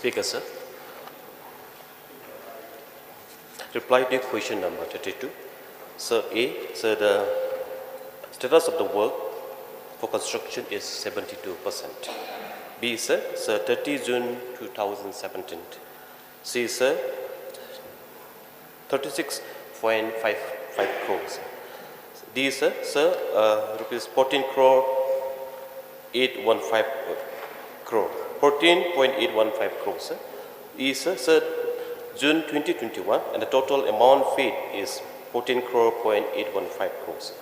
Speaker, sir. Reply to question number 32. Sir, A, sir, the status of the work for construction is 72%. B, sir, 30 June 2017. C, sir, 36.55 crores. D, sir, rupees 14 crore 815 crore. 14.815 crores. Sir. E, sir, June 2021, and the total amount paid is 14 crore 815 crores.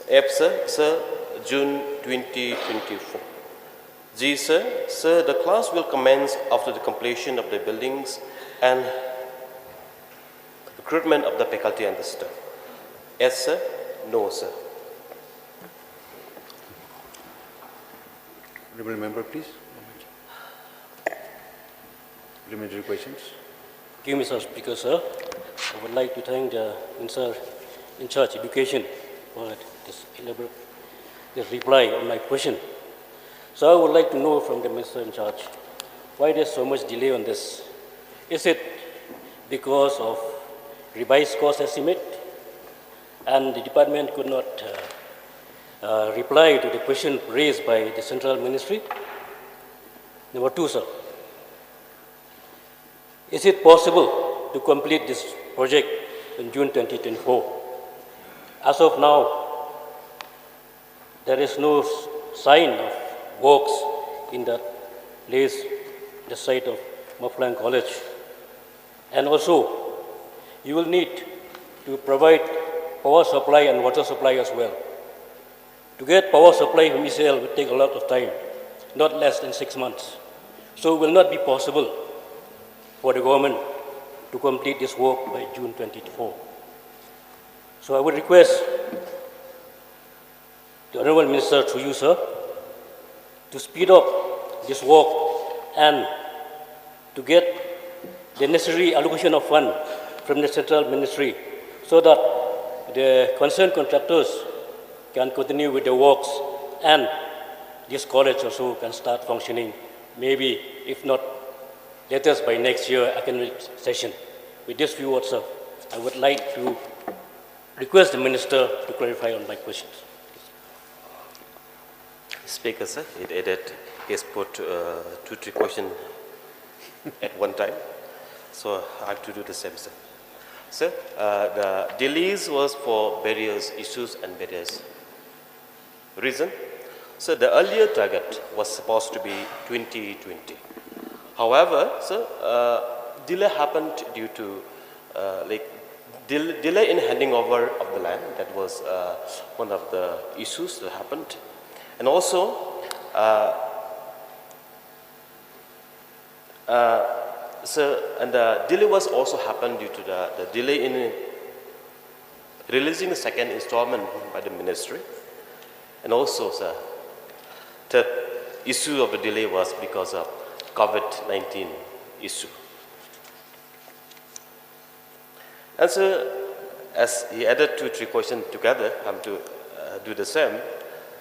F, sir, June 2024. G, sir, the class will commence after the completion of the buildings and recruitment of the faculty and the staff. Yes, sir. No, sir. Honourable member, please. Parliamentary questions. Thank you, Mr. Speaker, sir. I would like to thank the Minister in charge of education for this elaborate reply on my question. So I would like to know from the Minister in charge why there's so much delay on this. Is it because of revised cost estimate and the department could not reply to the question raised by the central ministry? Number two, sir, is it possible to complete this project in June 2024? As of now, there is no sign of works in that place, the site of Maflang College. And also, you will need to provide power supply and water supply as well. To get power supply from ECL will take a lot of time, not less than 6 months. So it will not be possible for the government to complete this work by June 2024. So I would request the Honourable Minister through you, sir, to speed up this work and to get the necessary allocation of funds from the central ministry so that the concerned contractors can continue with the works and this college also can start functioning, maybe if not latest by next year academic session. With this few words, sir, I would like to request the Minister to clarify on my questions. Speaker, sir, he has put 2-3 questions at one time, so I have to do the same, sir. Sir, the delays was for various issues and various reasons. So the earlier target was supposed to be 2020. However, sir, delay happened due to delay in handing over of the land. That was one of the issues that happened. And also, the delay was also happened due to the delay in releasing the second installment by the ministry. And also, sir, the issue of the delay was because of COVID-19 issue. And so, as he added 2-3 questions together, I'm to do the same.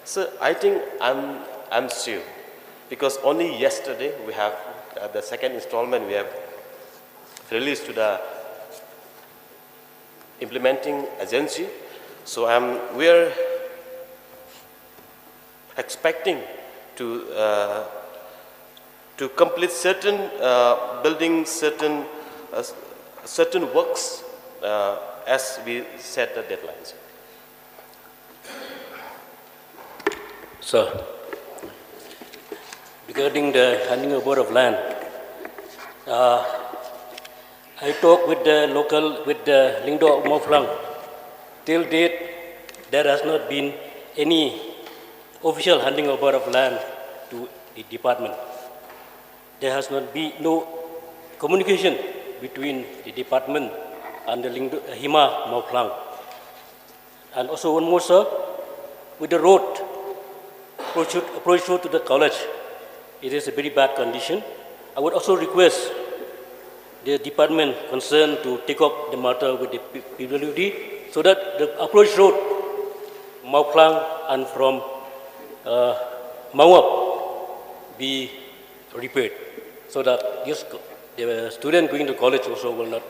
So I think I'm sure, because only yesterday we have the second installment we have released to the implementing agency. So we are expecting to complete certain buildings, certain works as we set the deadlines. Sir, regarding the handing over of land, I talked with the Lingdo of Maflang. Till date, there has not been any official handing over of land to the department. There has not been no communication between the department and the Hima Maflang. And also one more, sir, with the road, approach road to the college, it is a very bad condition. I would also request the department concerned to take up the matter with the PWD so that the approach road, Maflang and from Mawab, be repaired. so that the student going to college also will not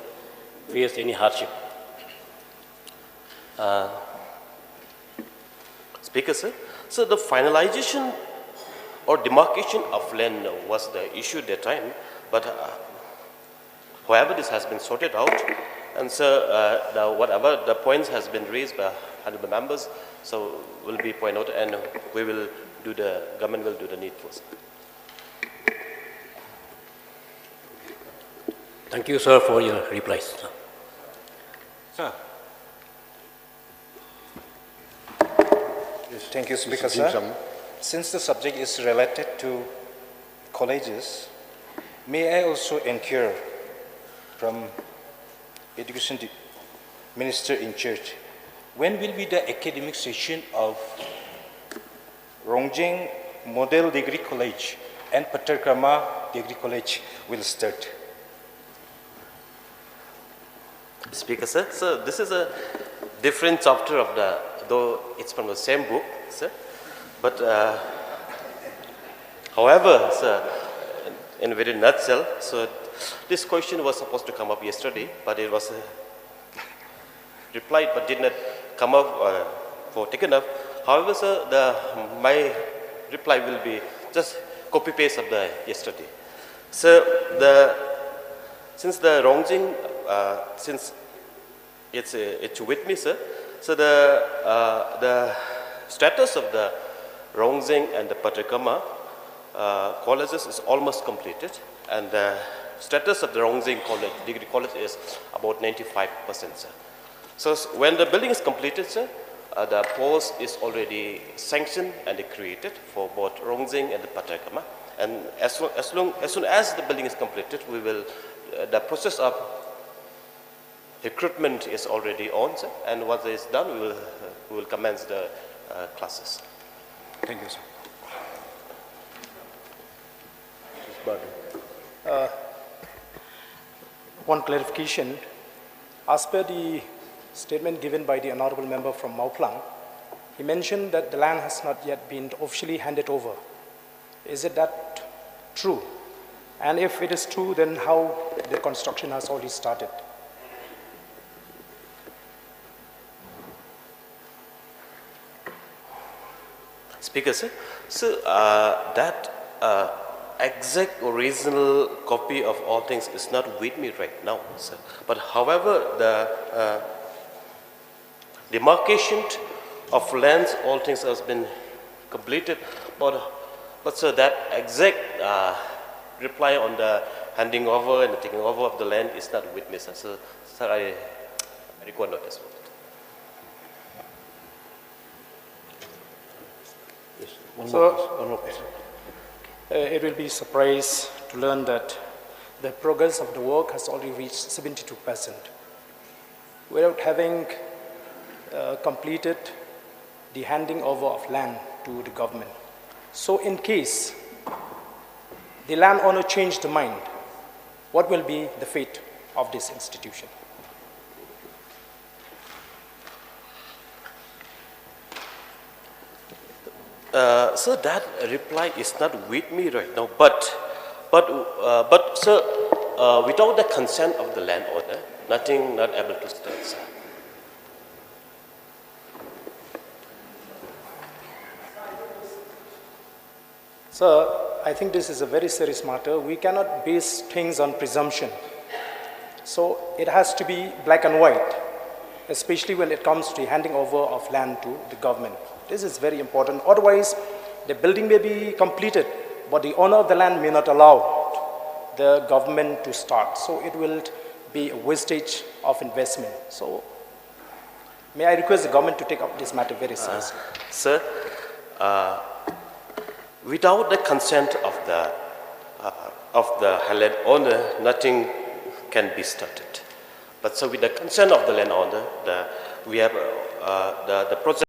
face any hardship. Speaker, sir. So the finalization or demarcation of land was the issue at that time, but however this has been sorted out, and so whatever the points has been raised by honorable members, so will be pointed out, and we will do government will do the needful. Thank you, sir, for your replies. Sir. Yes. Thank you, Speaker, Mr. Jim sir. Sam. Since the subject is related to colleges, may I also inquire from Education Minister in charge, when will be the academic session of Rongjeng Model Degree College and Patarkrama Degree College will start? Speaker, sir. So this is a different chapter of though it's from the same book, sir. But however, sir, in a very nutshell, so this question was supposed to come up yesterday, but it was replied but did not come up for taken up. However, sir, my reply will be just copy paste of the yesterday. So since the Rongjeng, since it's with me, sir. So the status of the Rongjeng and the Patarkrama colleges is almost completed, and the status of the Rongjeng College, Degree College, is about 95%, sir. So when the building is completed, sir, the post is already sanctioned and created for both Rongjeng and the Patarkrama. And as soon as the building is completed, we will the process of recruitment is already on, sir, and once it is done, we will commence the classes. Thank you, sir. One clarification. As per the statement given by the honorable member from Mauplang, he mentioned that the land has not yet been officially handed over. Is it that true? And if it is true, then how the construction has already started? Speaker, sir. So that exact original copy of all things is not with me right now, sir. But however, the demarcation of lands, all things has been completed. But sir, that exact reply on the handing over and the taking over of the land is not with me, sir. So, sir, I require notice for it. One more question. It will be a surprise to learn that the progress of the work has already reached 72% without having completed the handing over of land to the government. So in case the landowner changed the mind, what will be the fate of this institution? Sir, that reply is not with me right now. But sir, without the consent of the landowner, nothing not able to start, sir. Sir, I think this is a very serious matter. We cannot base things on presumption. So it has to be black and white, especially when it comes to handing over of land to the government. This is very important. Otherwise, the building may be completed, but the owner of the land may not allow the government to start. So it will be a wastage of investment. So may I request the government to take up this matter very seriously? Sir, without the consent of the landowner, nothing can be started. But so with the consent of the landowner, we have the project